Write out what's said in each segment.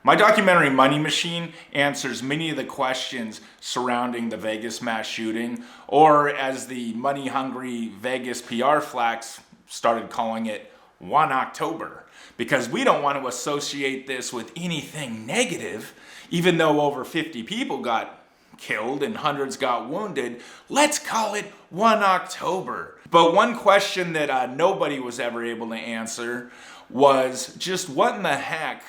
My documentary Money Machine answers many of the questions surrounding the Vegas mass shooting, or as the money-hungry Vegas PR flacks started calling it, 1 October. Because we don't want to associate this with anything negative, even though over 50 people got killed and hundreds got wounded. Let's call it 1 October. But one question that nobody was ever able to answer was just what in the heck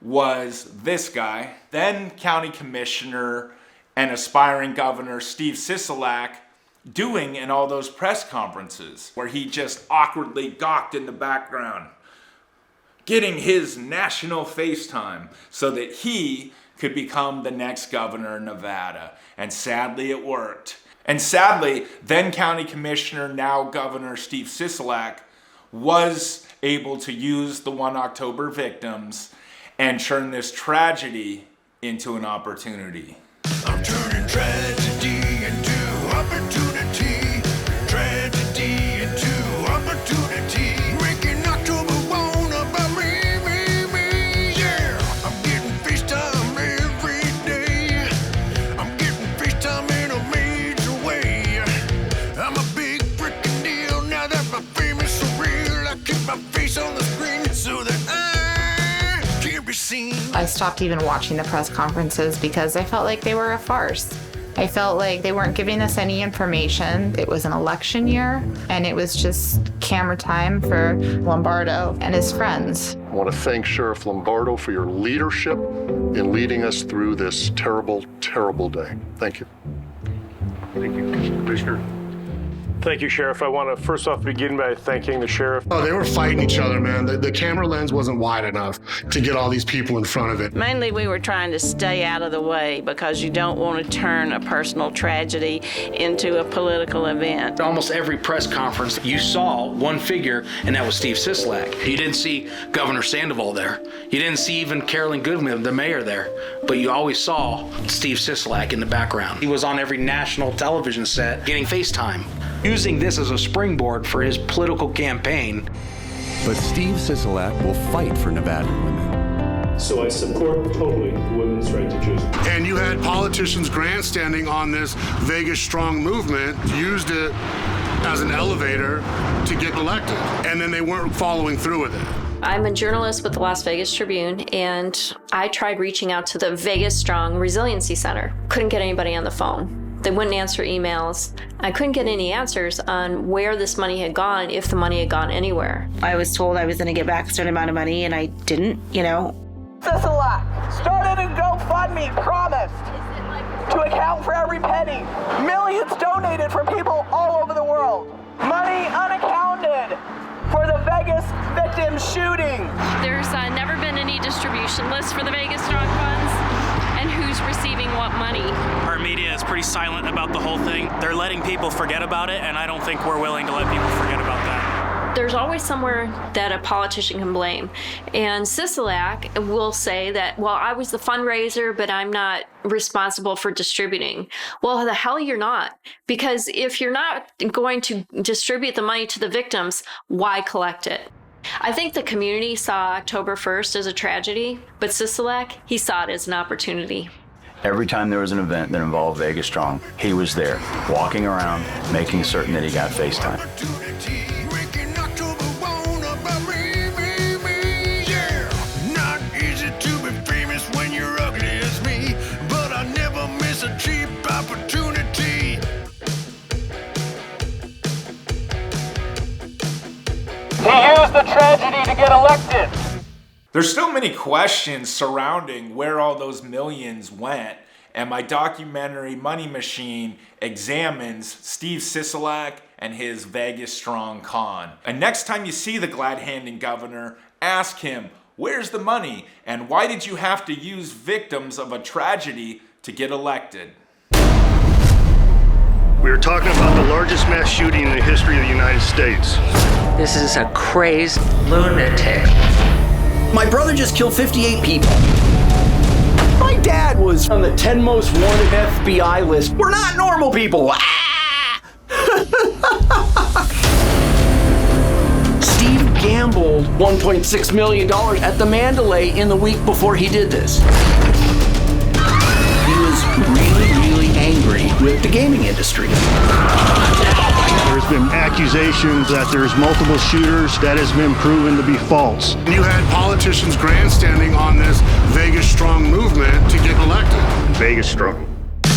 was this guy, then county commissioner and aspiring governor Steve Sisolak, doing in all those press conferences where he just awkwardly gawked in the background, getting his national FaceTime so that he could become the next governor of Nevada. And sadly it worked. And sadly, then county commissioner, now governor Steve Sisolak, was able to use the 1 October victims and turn this tragedy into an opportunity. I'm turning tragedy into opportunity. Tragedy into opportunity. Making October one about me, yeah. I'm getting FaceTime every day. I'm getting FaceTime in a major way. I'm a big freaking deal now that my fame is so real. I keep my face on the screen so that I can't be seen. I stopped even watching the press conferences because I felt like they were a farce. I felt like they weren't giving us any information. It was an election year, and it was just camera time for Lombardo and his friends. I want to thank Sheriff Lombardo for your leadership in leading us through this terrible, terrible day. Thank you. Thank you, Commissioner. Thank you, Sheriff. I want to first off begin by thanking the sheriff. Oh, they were fighting each other, man. The camera lens wasn't wide enough to get all these people in front of it. Mainly we were trying to stay out of the way because you don't want to turn a personal tragedy into a political event. Almost every press conference, you saw one figure, and that was Steve Sisolak. You didn't see Governor Sandoval there. You didn't see even Carolyn Goodman, the mayor, there. But you always saw Steve Sisolak in the background. He was on every national television set getting FaceTime, using this as a springboard for his political campaign. But Steve Sisolak will fight for Nevadan women. So I support totally the women's right to choose. And you had politicians grandstanding on this Vegas Strong movement, used it as an elevator to get elected, and then they weren't following through with it. I'm a journalist with the Las Vegas Tribune, and I tried reaching out to the Vegas Strong Resiliency Center. Couldn't get anybody on the phone. They wouldn't answer emails. I couldn't get any answers on where this money had gone, if the money had gone anywhere. I was told I was going to get back a certain amount of money, and I didn't, you know. Sisolak started a GoFundMe, promised to account for every penny. Millions donated from people all over the world. Money unaccounted for the Vegas victim shooting. There's never been any distribution list for the Vegas Strong Funds and who's receiving what money. Our media is pretty silent about the whole thing. They're letting people forget about it, and I don't think we're willing to let people forget about that. There's always somewhere that a politician can blame. And Sisolak will say that, well, I was the fundraiser, but I'm not responsible for distributing. Well, the hell you're not. Because if you're not going to distribute the money to the victims, why collect it? I think the community saw October 1st as a tragedy, but Sisolak, he saw it as an opportunity. Every time there was an event that involved Vegas Strong, he was there, walking around, making certain that he got FaceTime. He used the tragedy to get elected. There's still many questions surrounding where all those millions went, and my documentary Money Machine examines Steve Sisolak and his Vegas Strong con. And next time you see the glad-handing governor, ask him, where's the money, and why did you have to use victims of a tragedy to get elected? We are talking about the largest mass shooting in the history of the United States. This is a crazed lunatic. My brother just killed 58 people. My dad was on the 10 most wanted FBI list. We're not normal people. Ah! Steve gambled $1.6 million at the Mandalay in the week before he did this. He was really, really angry with the gaming industry. There's been accusations that there's multiple shooters. That has been proven to be false. You had politicians grandstanding on this Vegas Strong movement to get elected. Vegas Strong.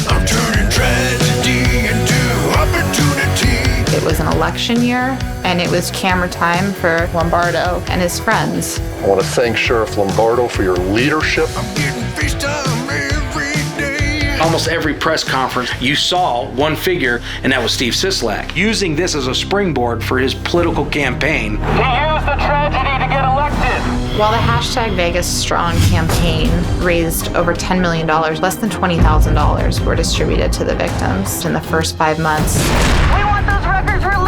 I'm turning tragedy into opportunity. It was an election year, and it was camera time for Lombardo and his friends. I want to thank Sheriff Lombardo for your leadership. Almost every press conference, you saw one figure, and that was Steve Sisolak, using this as a springboard for his political campaign. He used the tragedy to get elected. While the hashtag Vegas Strong campaign raised over $10 million, less than $20,000 were distributed to the victims in the first 5 months. We want those records released.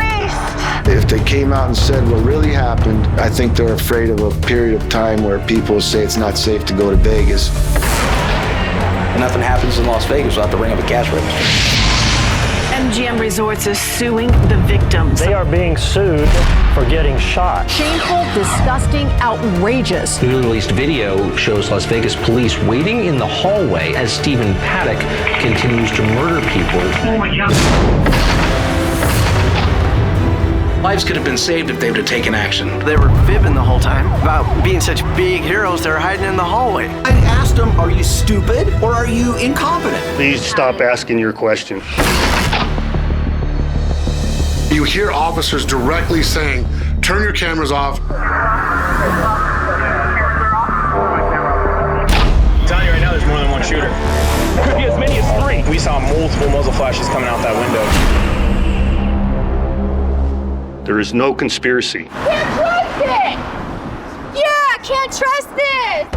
If they came out and said what really happened, I think they're afraid of a period of time where people say it's not safe to go to Vegas. Nothing happens in Las Vegas without the ring of a cash register. MGM Resorts is suing the victims. They are being sued for getting shot. Shameful, disgusting, outrageous. The newly released video shows Las Vegas police waiting in the hallway as Stephen Paddock continues to murder people. Oh my God. Lives could have been saved if they would have taken action. They were fibbing the whole time about being such big heroes. They were hiding in the hallway. I asked them, are you stupid or are you incompetent? Please stop asking your question. You hear officers directly saying, turn your cameras off. I'm telling you right now, there's more than one shooter. Could be as many as 3. We saw multiple muzzle flashes coming out that window. There is no conspiracy. Can't trust it! Yeah, can't trust this!